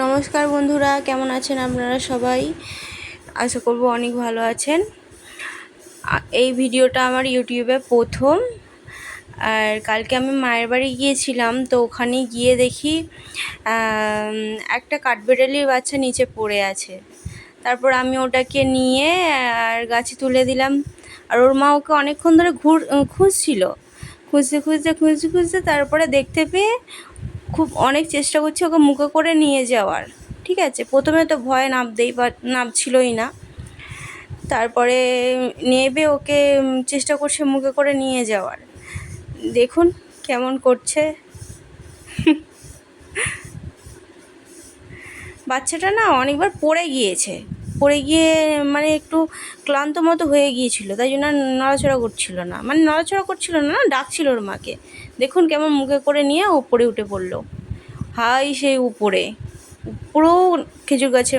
নমস্কার বন্ধুরা, কেমন আছেন আপনারা সবাই? আশা করব অনেক ভালো আছেন। এই ভিডিওটা আমার ইউটিউবে প্রথম। আর কালকে আমি মায়ের বাড়ি গিয়েছিলাম, তো ওখানে গিয়ে দেখি একটা কাঠবিড়ালির বাচ্চা নিচে পড়ে আছে। তারপর আমি ওটাকে নিয়ে আর গাছে তুলে দিলাম। আর ওর মা ওকে অনেকক্ষণ ধরে খুঁজছিল, খুঁজতে তারপরে দেখতে পেয়ে খুব অনেক চেষ্টা করছি ওকে মুখে করে নিয়ে যাওয়ার। ঠিক আছে, প্রথমে তো ভয়ে নামছিলই না। তারপরে নেবে ওকে চেষ্টা করছে মুখে করে নিয়ে যাওয়ার। দেখুন কেমন করছে। বাচ্চাটা না অনেকবার পড়ে গিয়ে মানে একটু ক্লান্ত মতো হয়ে গিয়েছিল, তাই জন্য নড়াচড়া করছিল না, ডাকছিল ওর মাকে। দেখুন কেমন মুখে করে নিয়ে উপরে উঠে পড়লো। হাই সেই উপরে পুরো খেজুর গাছের